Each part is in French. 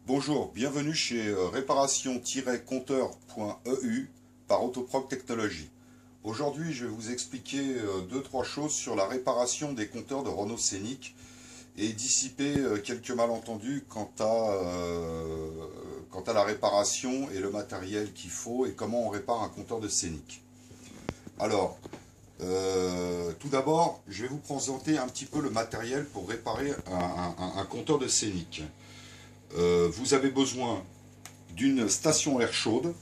Bonjour, bienvenue chez réparation-compteur.eu par Autoproc Technologies. Aujourd'hui, je vais vous expliquer deux, trois choses sur la réparation des compteurs de Renault Scénic et dissiper quelques malentendus quant à la réparation et le matériel qu'il faut et comment on répare un compteur de Scénic. Alors, tout d'abord, je vais vous présenter un petit peu le matériel pour réparer un compteur de Scénic. Vous avez besoin d'une station air chaude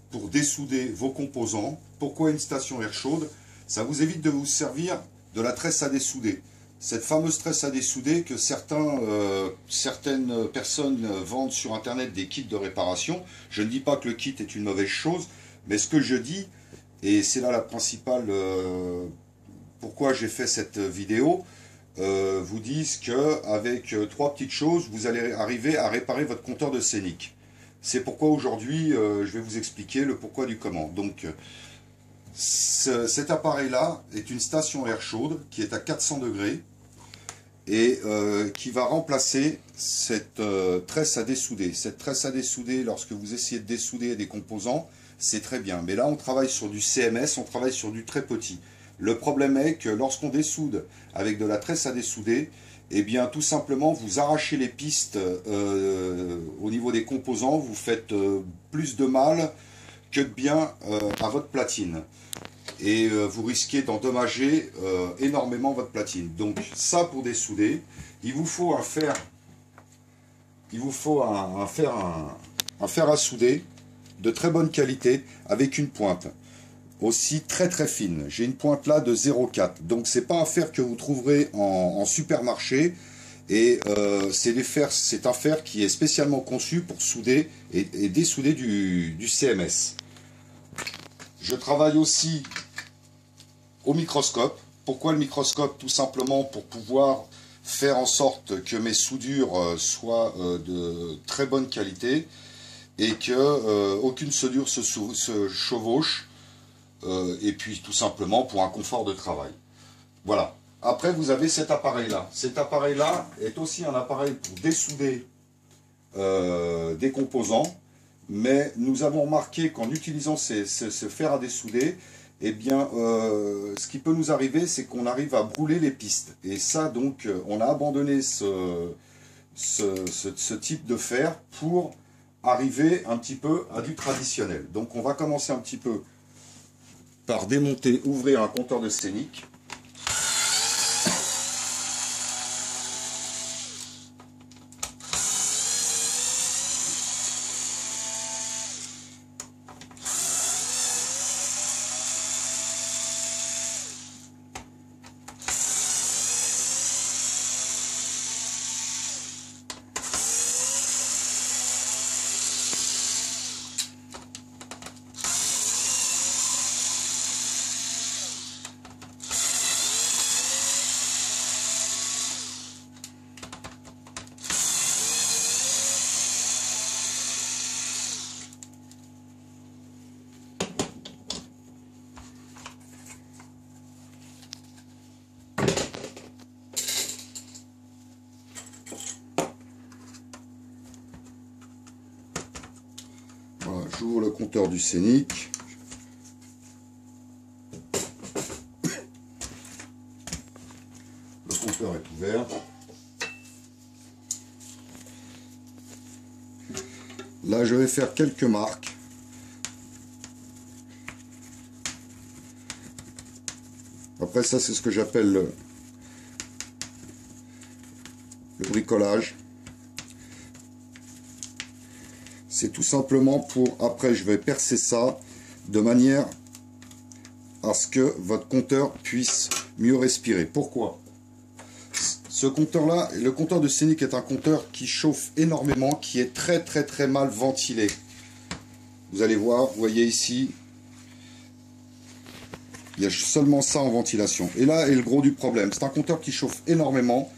pour dessouder vos composants. Pourquoi une station air chaude? Ça vous évite de vous servir de la tresse à dessouder. Cette fameuse tresse à dessouder que certaines personnes vendent sur internet des kits de réparation. Je ne dis pas que le kit est une mauvaise chose, mais ce que je dis, et c'est là la principale pourquoi j'ai fait cette vidéo, vous disent qu'avec trois petites choses, vous allez arriver à réparer votre compteur de Scénic. C'est pourquoi aujourd'hui, je vais vous expliquer le pourquoi du comment. Donc, cet appareil-là est une station air chaude qui est à 400 degrés et qui va remplacer cette tresse à dessouder. Cette tresse à dessouder, lorsque vous essayez de dessouder des composants, c'est très bien. Mais là, on travaille sur du CMS, on travaille sur du très petit. Le problème est que lorsqu'on dessoude avec de la tresse à dessouder, eh bien tout simplement vous arrachez les pistes au niveau des composants, vous faites plus de mal que de bien à votre platine. Et vous risquez d'endommager énormément votre platine. Donc ça, pour dessouder, il vous faut un fer à souder de très bonne qualité avec une pointe aussi très très fine. J'ai une pointe là de 0,4, donc c'est pas un fer que vous trouverez en supermarché, et c'est un fer qui est spécialement conçu pour souder et dessouder du CMS. Je travaille aussi au microscope. Pourquoi le microscope? Tout simplement pour pouvoir faire en sorte que mes soudures soient de très bonne qualité et que aucune soudure se chevauche. Et puis tout simplement pour un confort de travail. Voilà. Après, vous avez cet appareil-là. Cet appareil-là est aussi un appareil pour dessouder des composants, mais nous avons remarqué qu'en utilisant ce fer à dessouder, eh bien, ce qui peut nous arriver, c'est qu'on arrive à brûler les pistes. Et ça, donc, on a abandonné ce type de fer pour arriver un petit peu à du traditionnel. Donc, on va commencer un petit peu par démonter, ouvrir un compteur de Scénic. Voilà, j'ouvre le compteur du Scénic. Le compteur est ouvert. Là, je vais faire quelques marques. Après ça, c'est ce que j'appelle le bricolage. C'est tout simplement pour, après je vais percer ça de manière à ce que votre compteur puisse mieux respirer. Pourquoi? Ce compteur-là, le compteur de Scénic est un compteur qui chauffe énormément, qui est très très très mal ventilé. Vous allez voir, vous voyez ici, il y a seulement ça en ventilation. Et là est le gros du problème. C'est un compteur qui chauffe énormément.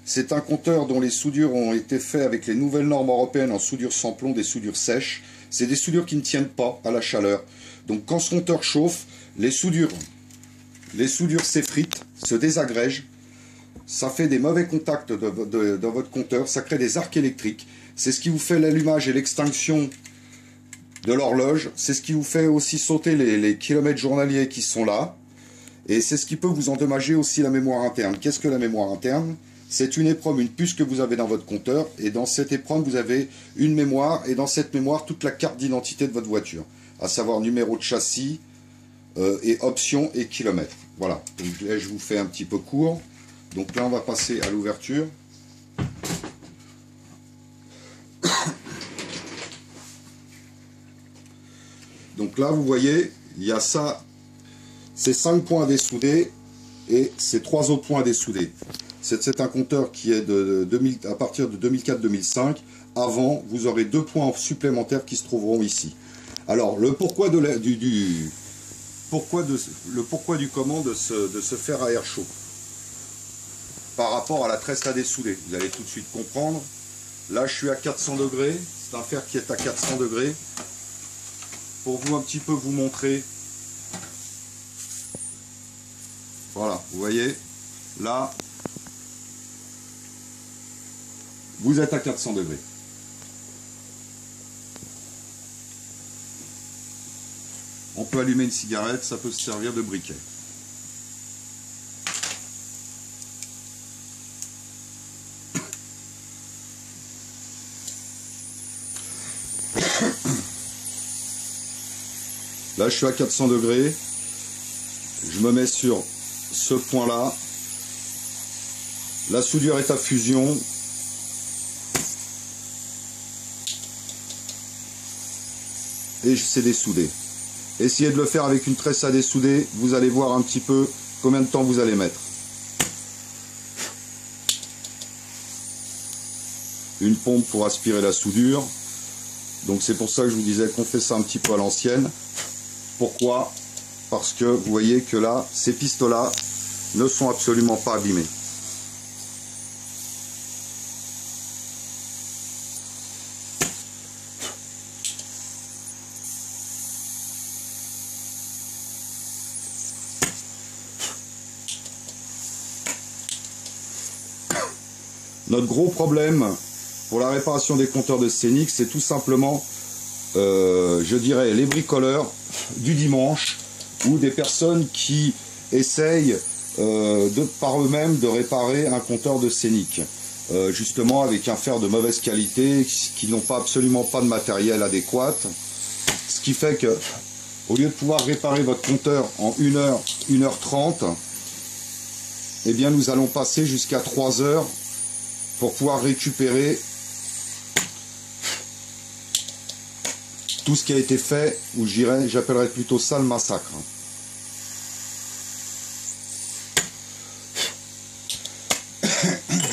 C'est un compteur dont les soudures ont été faites avec les nouvelles normes européennes en soudure sans plomb, des soudures sèches. C'est des soudures qui ne tiennent pas à la chaleur. Donc quand ce compteur chauffe, les soudures s'effritent, se désagrègent. ça fait des mauvais contacts dans votre compteur, ça crée des arcs électriques. C'est ce qui vous fait l'allumage et l'extinction de l'horloge. C'est ce qui vous fait aussi sauter les kilomètres journaliers qui sont là. Et c'est ce qui peut vous endommager aussi la mémoire interne. Qu'est-ce que la mémoire interne? C'est une EPROM, une puce que vous avez dans votre compteur. Et dans cette EPROM, vous avez une mémoire. Et dans cette mémoire, toute la carte d'identité de votre voiture. À savoir numéro de châssis, et options et kilomètres. Voilà. Donc là, je vous fais un petit peu court. Donc là, on va passer à l'ouverture. Donc là, vous voyez, il y a ça, ces 5 points dessoudés et ces 3 autres points dessoudés. C'est un compteur qui est à partir de 2004-2005. Avant, vous aurez 2 points supplémentaires qui se trouveront ici. Alors, le pourquoi du comment de ce fer à air chaud par rapport à la tresse à dessouder. Vous allez tout de suite comprendre. Là, je suis à 400 degrés. C'est un fer qui est à 400 degrés. Pour vous un petit peu vous montrer. Voilà, vous voyez. Là, vous êtes à 400 degrés. On peut allumer une cigarette, ça peut se servir de briquet. Là, je suis à 400 degrés. Je me mets sur ce point-là. La soudure est à fusion. Et c'est dessoudé. Essayez de le faire avec une tresse à dessouder. Vous allez voir un petit peu combien de temps vous allez mettre. Une pompe pour aspirer la soudure. Donc c'est pour ça que je vous disais qu'on fait ça un petit peu à l'ancienne. Pourquoi? Parce que vous voyez que là, ces pistes-là ne sont absolument pas abîmées. Notre gros problème pour la réparation des compteurs de Scénic, c'est tout simplement, je dirais, les bricoleurs du dimanche ou des personnes qui essayent par eux-mêmes de réparer un compteur de Scénic. Justement avec un fer de mauvaise qualité, qui n'ont pas absolument pas de matériel adéquat. Ce qui fait que, au lieu de pouvoir réparer votre compteur en 1 heure, 1h30, eh bien nous allons passer jusqu'à 3 heures pour pouvoir récupérer tout ce qui a été fait, ou j'appellerais plutôt ça le massacre.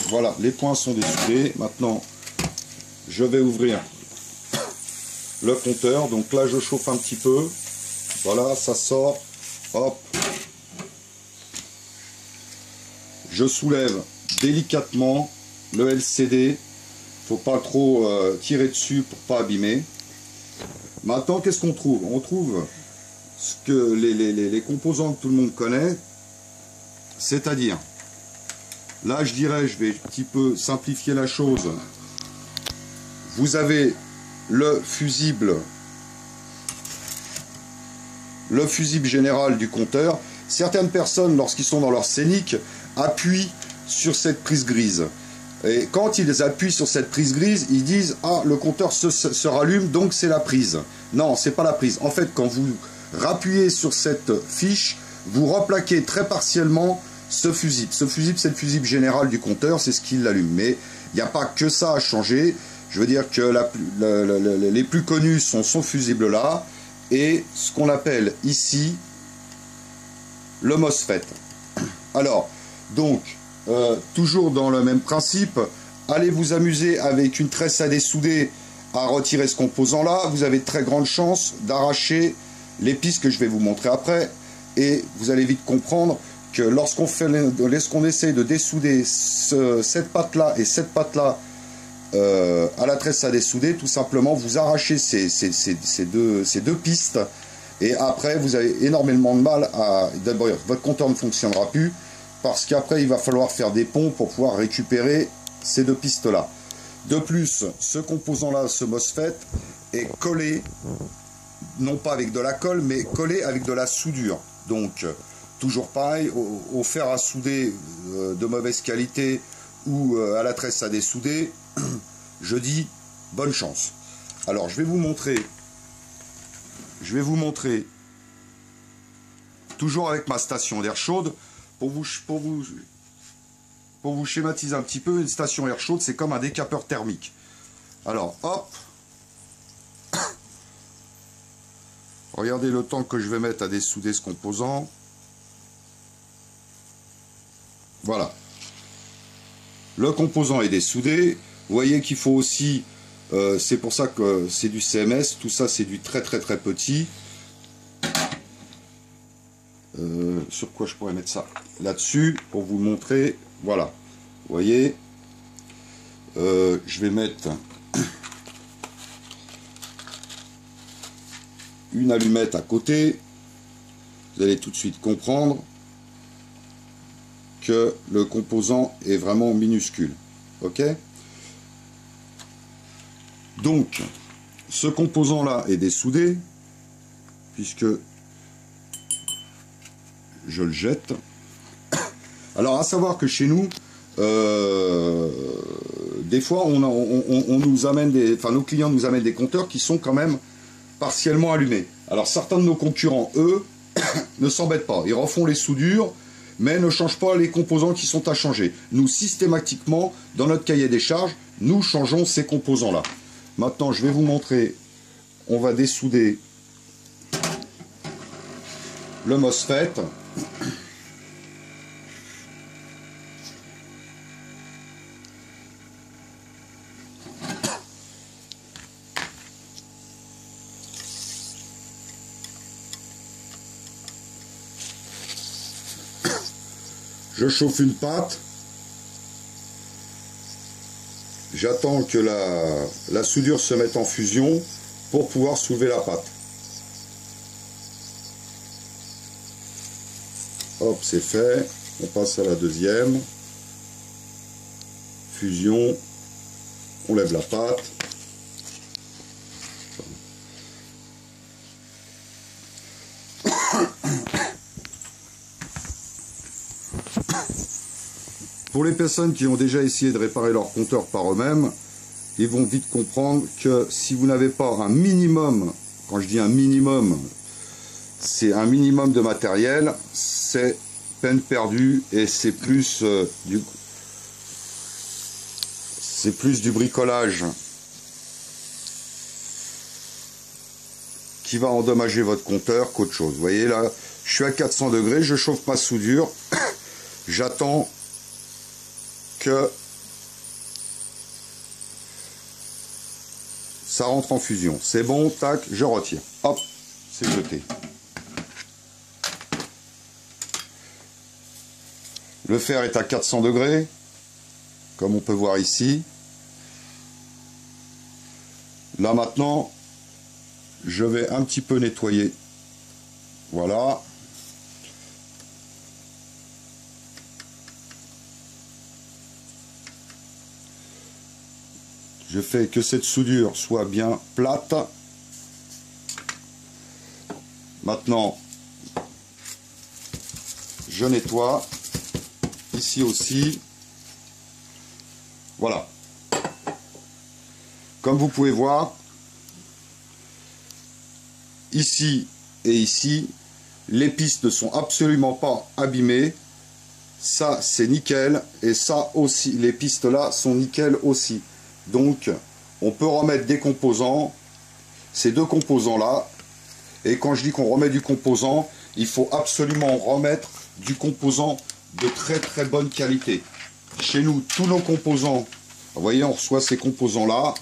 Voilà, les points sont dessoudés. Maintenant, je vais ouvrir le compteur. Donc là, je chauffe un petit peu. Voilà, ça sort. Hop. Je soulève délicatement le LCD. Faut pas trop tirer dessus pour pas abîmer. Maintenant, qu'est-ce qu'on trouve? On trouve ce que les composants que tout le monde connaît, c'est-à-dire, là je dirais, je vais un petit peu simplifier la chose. Vous avez le fusible général du compteur. Certaines personnes, lorsqu'ils sont dans leur Scénic, appuient sur cette prise grise. Et quand ils appuient sur cette prise grise, ils disent « Ah, le compteur se rallume, donc c'est la prise. » Non, c'est pas la prise. En fait, quand vous rappuyez sur cette fiche, vous replaquez très partiellement ce fusible. Ce fusible, c'est le fusible général du compteur, c'est ce qui l'allume. Mais il n'y a pas que ça à changer. Je veux dire que les plus connus sont ce fusible-là et ce qu'on appelle ici le MOSFET. Alors, donc, toujours dans le même principe, allez vous amuser avec une tresse à dessouder à retirer ce composant-là. Vous avez de très grandes chances d'arracher les pistes que je vais vous montrer après. Et vous allez vite comprendre que lorsqu'on essaie de dessouder cette patte-là et cette patte-là à la tresse à dessouder, tout simplement, vous arrachez ces deux pistes. Et après, vous avez énormément de mal à... D'abord, votre compteur ne fonctionnera plus. parce qu'après il va falloir faire des ponts pour pouvoir récupérer ces deux pistes là. De plus, ce composant là, ce MOSFET, est collé, non pas avec de la colle, mais collé avec de la soudure. Donc, toujours pareil, au fer à souder de mauvaise qualité ou à la tresse à dessouder, je dis bonne chance. Alors, je vais vous montrer, toujours avec ma station d'air chaude, pour vous schématiser un petit peu. Une station air chaude, c'est comme un décapeur thermique. Alors, hop, regardez le temps que je vais mettre à dessouder ce composant. Voilà. Le composant est dessoudé. Vous voyez qu'il faut aussi, c'est pour ça que c'est du CMS, tout ça c'est du très petit. Sur quoi je pourrais mettre ça? Là-dessus, pour vous montrer. Voilà. Vous voyez, je vais mettre une allumette à côté. Vous allez tout de suite comprendre que le composant est vraiment minuscule. Ok? Donc, ce composant là est dessoudé, puisque je le jette. Alors, à savoir que chez nous, des fois on nous amène nos clients nous amènent des compteurs qui sont quand même partiellement allumés. Alors certains de nos concurrents, eux, ne s'embêtent pas, ils refont les soudures mais ne changent pas les composants qui sont à changer. Nous, systématiquement, dans notre cahier des charges, nous changeons ces composants là. Maintenant je vais vous montrer, on va dessouder le MOSFET. Je chauffe une pâte, j'attends que la soudure se mette en fusion pour pouvoir soulever la pâte. Hop, c'est fait, on passe à la deuxième. Fusion, on lève la pâte. Pour les personnes qui ont déjà essayé de réparer leur compteur par eux-mêmes, ils vont vite comprendre que si vous n'avez pas un minimum, quand je dis un minimum, c'est un minimum de matériel, c'est peine perdue et c'est plus du bricolage qui va endommager votre compteur qu'autre chose. Vous voyez là, je suis à 400 degrés, je chauffe ma soudure, j'attends que ça rentre en fusion. C'est bon, tac, je retire. Hop, c'est jeté. Le fer est à 400 degrés, comme on peut voir ici. Là maintenant, je vais un petit peu nettoyer. Voilà. Je fais que cette soudure soit bien plate. Maintenant, je nettoie. Ici aussi. Voilà. Comme vous pouvez voir, ici et ici, les pistes ne sont absolument pas abîmées. Ça, c'est nickel. Et ça aussi, les pistes là sont nickel aussi. Donc, on peut remettre des composants, ces deux composants-là. Et quand je dis qu'on remet du composant, il faut absolument remettre du composant de très bonne qualité. Chez nous, tous nos composants, vous voyez, on reçoit ces composants-là.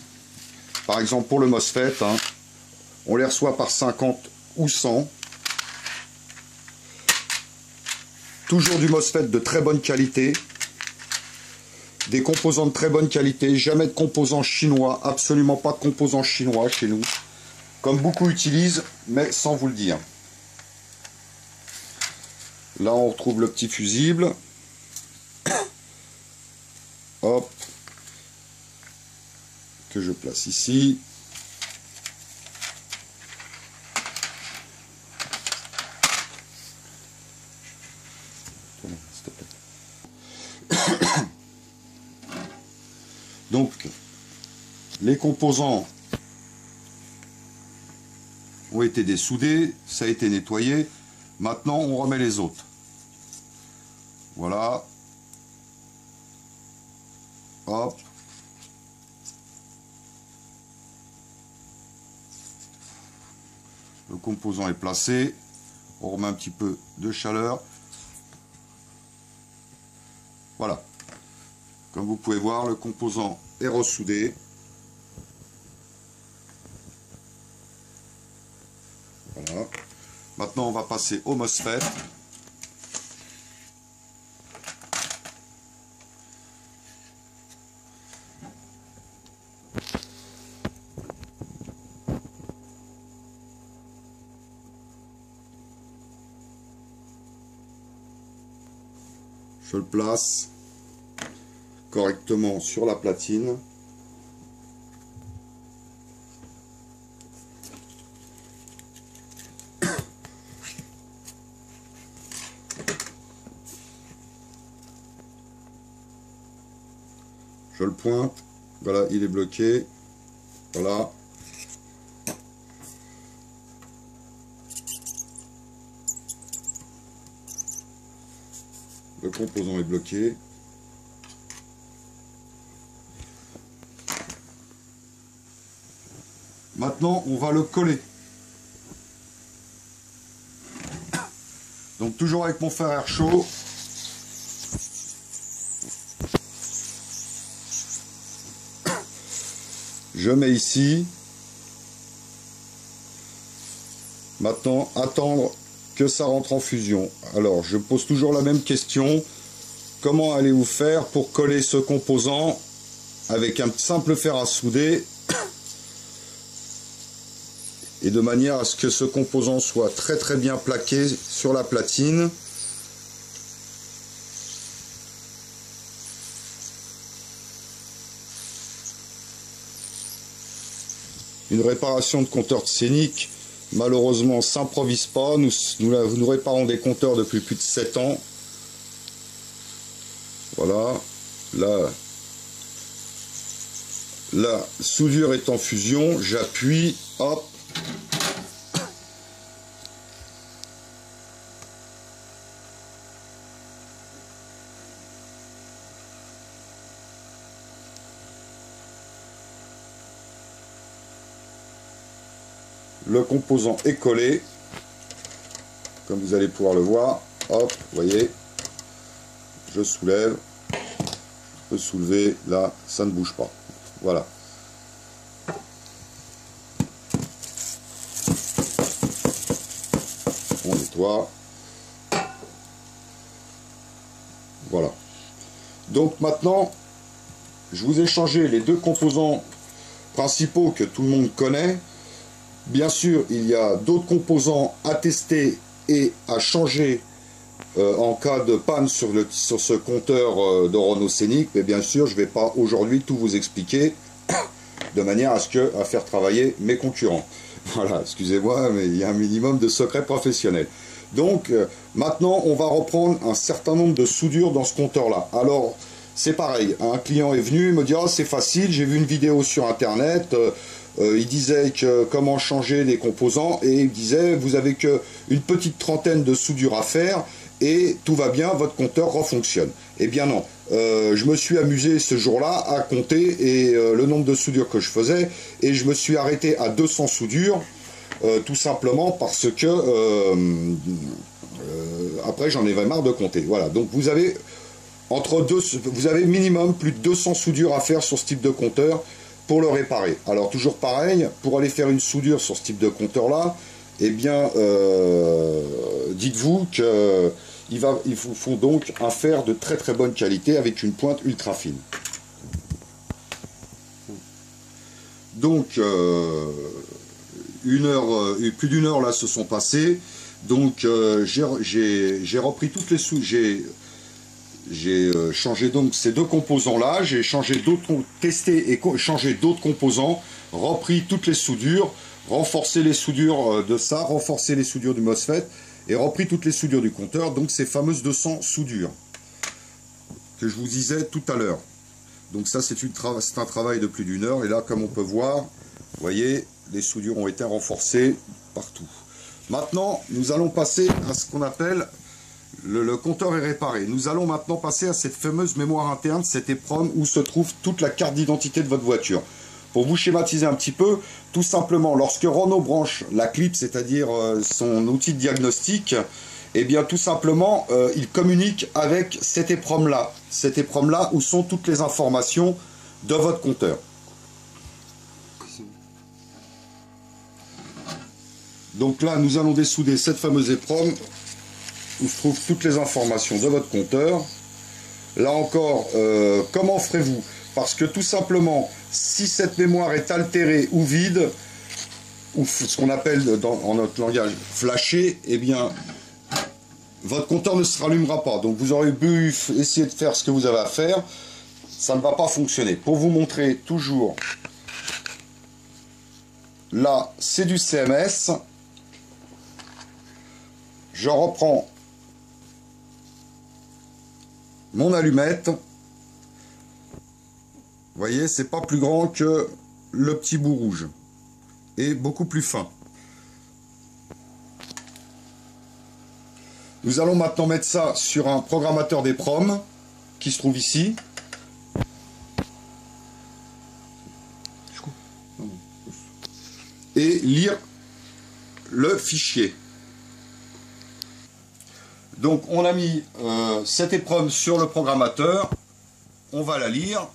Par exemple, pour le MOSFET, hein, on les reçoit par 50 ou 100. Toujours du MOSFET de très bonne qualité. Des composants de très bonne qualité, jamais de composants chinois, absolument pas de composants chinois chez nous, comme beaucoup utilisent, mais sans vous le dire. Là on retrouve le petit fusible, hop, que je place ici. Donc, les composants ont été dessoudés, ça a été nettoyé. Maintenant, on remet les autres. Voilà. Hop. Le composant est placé. On remet un petit peu de chaleur. Voilà. Comme vous pouvez voir, le composant est ressoudé. Voilà. Maintenant, on va passer au MOSFET. Je le place correctement sur la platine. Je le pointe, voilà, il est bloqué, voilà. Le composant est bloqué. Maintenant, on va le coller. Donc toujours avec mon fer à air chaud. Je mets ici. Maintenant, attendre que ça rentre en fusion. Alors, je pose toujours la même question. Comment allez-vous faire pour coller ce composant avec un simple fer à souder et de manière à ce que ce composant soit très très bien plaqué sur la platine. Une réparation de compteur scénique, malheureusement, s'improvise pas. Nous réparons des compteurs depuis plus de 7 ans. Voilà. Là, la soudure est en fusion. J'appuie. Hop. Le composant est collé, comme vous allez pouvoir le voir. Hop, vous voyez, je soulève, je peux soulever, là, ça ne bouge pas. Voilà. On nettoie. Voilà. Donc maintenant, je vous ai changé les deux composants principaux que tout le monde connaît. Bien sûr, il y a d'autres composants à tester et à changer en cas de panne sur ce compteur de Renault Scénic. Mais bien sûr, je ne vais pas aujourd'hui tout vous expliquer de manière à faire travailler mes concurrents. Voilà, excusez-moi, mais il y a un minimum de secret professionnel. Donc, maintenant, on va reprendre un certain nombre de soudures dans ce compteur-là. Alors, c'est pareil, un client est venu, il me dit « Ah, c'est facile, j'ai vu une vidéo sur Internet ». Il disait que comment changer les composants et il disait vous avez qu'une petite trentaine de soudures à faire et tout va bien, votre compteur refonctionne. Eh bien non, je me suis amusé ce jour-là à compter et le nombre de soudures que je faisais et je me suis arrêté à 200 soudures tout simplement parce que après j'en avais marre de compter. Voilà, donc vous avez vous avez minimum plus de 200 soudures à faire sur ce type de compteur pour le réparer. Alors toujours pareil, pour aller faire une soudure sur ce type de compteur là, eh bien dites-vous qu'il vous faut donc un fer de très très bonne qualité avec une pointe ultra fine. Donc plus d'une heure là se sont passées, donc j'ai repris toutes les soudures, J'ai changé donc ces deux composants-là, j'ai changé d'autres, testé et changé d'autres composants, repris toutes les soudures, renforcé les soudures de ça, renforcé les soudures du MOSFET et repris toutes les soudures du compteur, donc ces fameuses 200 soudures que je vous disais tout à l'heure. Donc ça c'est un travail de plus d'une heure et là comme on peut voir, vous voyez, les soudures ont été renforcées partout. Maintenant nous allons passer à ce qu'on appelle le compteur est réparé. Nous allons maintenant passer à cette fameuse mémoire interne, cette EPROM où se trouve toute la carte d'identité de votre voiture. Pour vous schématiser un petit peu, tout simplement, lorsque Renault branche la clip, c'est-à-dire son outil de diagnostic, eh bien tout simplement, il communique avec cette EPROM-là. Cette EPROM-là où sont toutes les informations de votre compteur. Donc là, nous allons dessouder cette fameuse EPROM où se trouvent toutes les informations de votre compteur. Là encore, comment ferez-vous? Parce que tout simplement, si cette mémoire est altérée ou vide, ou ce qu'on appelle en notre langage flashé, eh bien, votre compteur ne se rallumera pas. Donc vous aurez pu essayer de faire ce que vous avez à faire, ça ne va pas fonctionner. Pour vous montrer toujours, là, c'est du CMS. Je reprends mon allumette, vous voyez, c'est pas plus grand que le petit bout rouge et beaucoup plus fin. Nous allons maintenant mettre ça sur un programmateur d'EPROM qui se trouve ici. Et lire le fichier. Donc on a mis cette EPROM sur le programmateur, on va la lire,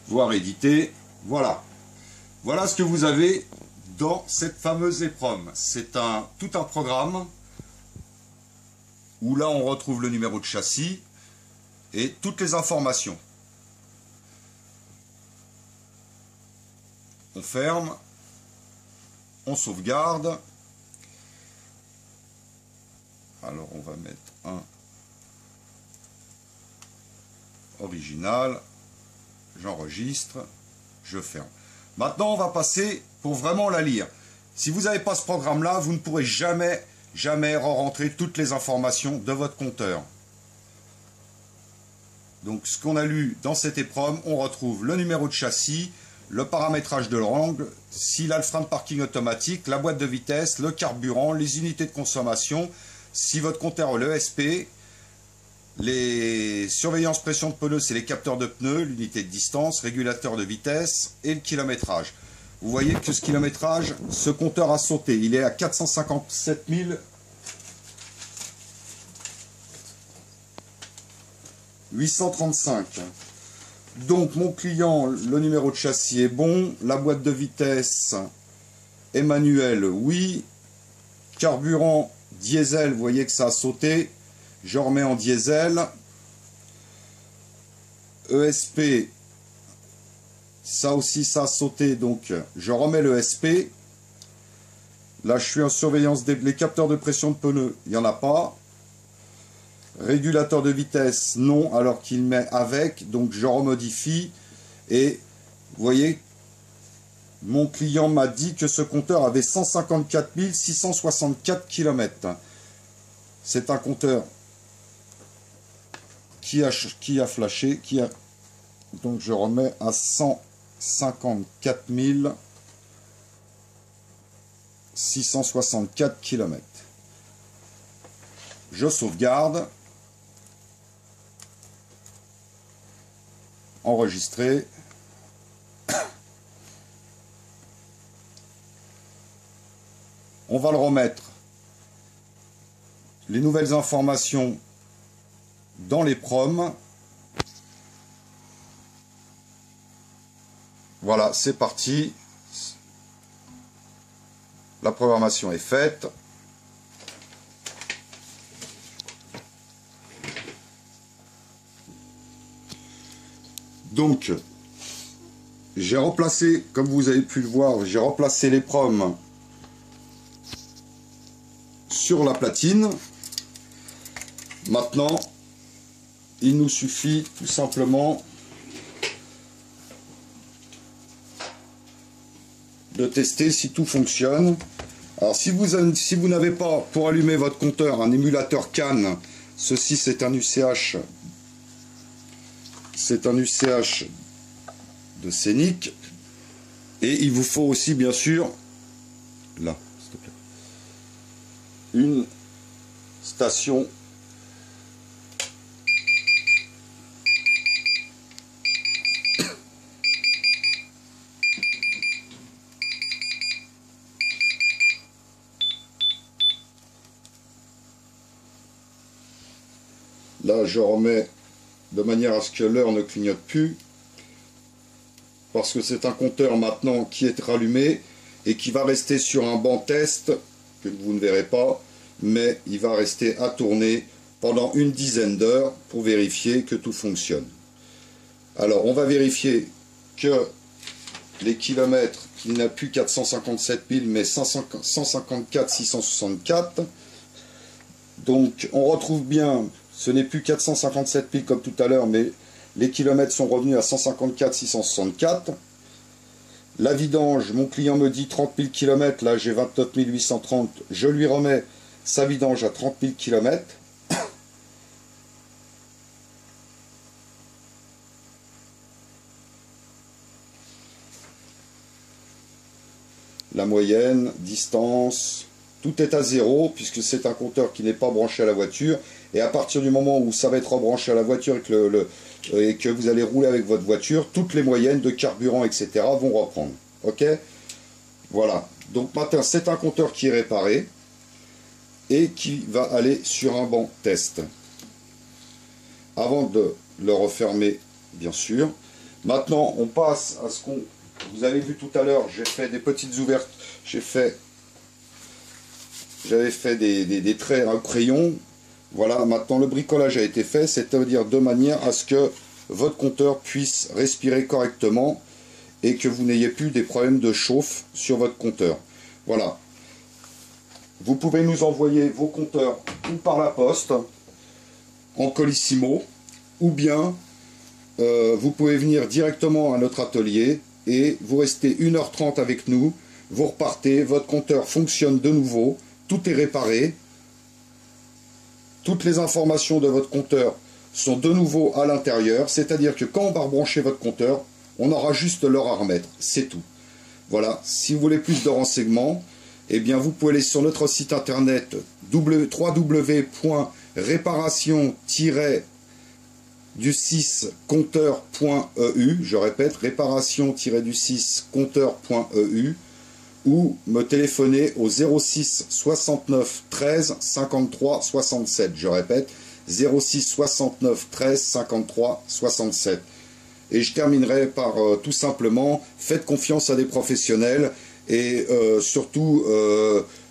voir éditer, voilà. Voilà ce que vous avez dans cette fameuse EPROM. C'est tout un programme où là on retrouve le numéro de châssis et toutes les informations. On ferme, on sauvegarde. Alors on va mettre un original, j'enregistre, je ferme. Maintenant on va passer pour vraiment la lire. Si vous n'avez pas ce programme là, vous ne pourrez jamais re-rentrer toutes les informations de votre compteur. Donc ce qu'on a lu dans cette EPROM, on retrouve le numéro de châssis, le paramétrage de l'angle, s'il a le frein de parking automatique, la boîte de vitesse, le carburant, les unités de consommation, si votre compteur a l'ESP, les surveillances pression de pneus, c'est les capteurs de pneus, l'unité de distance, régulateur de vitesse et le kilométrage. Vous voyez que ce kilométrage, ce compteur a sauté. Il est à 457 835. Donc mon client, le numéro de châssis est bon, la boîte de vitesse est manuelle, oui, carburant diesel, vous voyez que ça a sauté, je remets en diesel, ESP, ça aussi ça a sauté, donc je remets le ESP, là je suis en surveillance des capteurs de pression de pneus, il n'y en a pas, régulateur de vitesse, non, alors qu'il met avec, donc je remodifie, et vous voyez, mon client m'a dit que ce compteur avait 154 664 km. C'est un compteur qui a flashé, donc je remets à 154 664 km. Je sauvegarde. Enregistrer. On va le remettre, les nouvelles informations dans les EPROM. Voilà, c'est parti. La programmation est faite. Donc, j'ai replacé, comme vous avez pu le voir, j'ai replacé les EPROM sur la platine. Maintenant, il nous suffit tout simplement de tester si tout fonctionne. Alors si vous n'avez pas pour allumer votre compteur un émulateur CAN, ceci c'est un UCH, de Scenic, et il vous faut aussi bien sûr là s'il te plaît, une station là. Je remets de manière à ce que l'heure ne clignote plus, parce que c'est un compteur maintenant qui est rallumé et qui va rester sur un banc test que vous ne verrez pas, mais il va rester à tourner pendant une dizaine d'heures pour vérifier que tout fonctionne. Alors on va vérifier que les kilomètres, qu'il n'a plus 457 piles mais 154 664. Donc on retrouve bien, ce n'est plus 457 piles comme tout à l'heure, mais les kilomètres sont revenus à 154 664. La vidange, mon client me dit 30 000 km, là j'ai 29 830, je lui remets sa vidange à 30 000 km. La moyenne, distance, tout est à zéro puisque c'est un compteur qui n'est pas branché à la voiture. Et à partir du moment où ça va être rebranché à la voiture et que vous allez rouler avec votre voiture, toutes les moyennes de carburant, etc. vont reprendre. Ok? Voilà. Donc maintenant, c'est un compteur qui est réparé et qui va aller sur un banc test. Avant de le refermer, bien sûr. Maintenant, on passe à ce qu'on... Vous avez vu tout à l'heure, j'ai fait des petites ouvertures. J'avais fait des traits à crayon. Voilà, maintenant le bricolage a été fait, c'est-à-dire de manière à ce que votre compteur puisse respirer correctement et que vous n'ayez plus des problèmes de chauffe sur votre compteur. Voilà. Vous pouvez nous envoyer vos compteurs ou par la poste, en colissimo, ou bien vous pouvez venir directement à notre atelier et vous restez 1h30 avec nous, vous repartez, votre compteur fonctionne de nouveau, tout est réparé. Toutes les informations de votre compteur sont de nouveau à l'intérieur, c'est-à-dire que quand on va rebrancher votre compteur, on aura juste l'heure à remettre, c'est tout. Voilà, si vous voulez plus de renseignements, eh bien vous pouvez aller sur notre site internet www.réparation-du6compteur.eu, je répète, réparation-du6compteur.eu, ou me téléphoner au 06 69 13 53 67. Je répète, 06 69 13 53 67. Et je terminerai par tout simplement, faites confiance à des professionnels et surtout,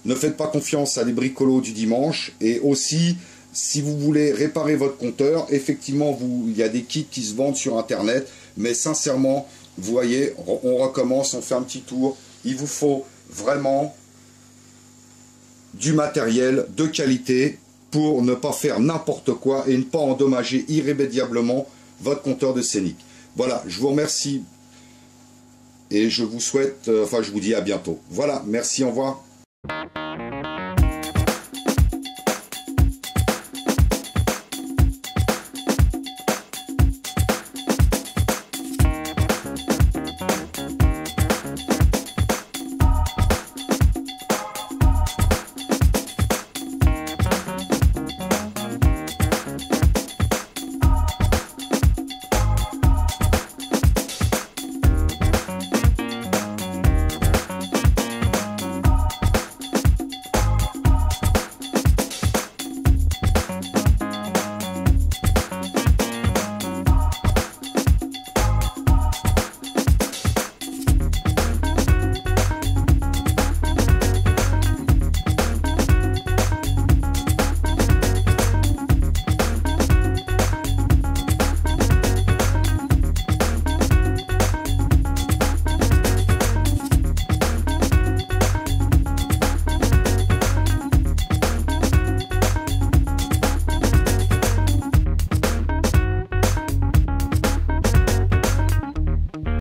ne faites pas confiance à des bricolos du dimanche. Et aussi, si vous voulez réparer votre compteur, effectivement, il y a des kits qui se vendent sur Internet, mais sincèrement, vous voyez, on recommence, on fait un petit tour. Il vous faut vraiment du matériel de qualité pour ne pas faire n'importe quoi et ne pas endommager irrémédiablement votre compteur de Scenic. Voilà, je vous remercie et je vous souhaite, je vous dis à bientôt. Voilà, merci, au revoir.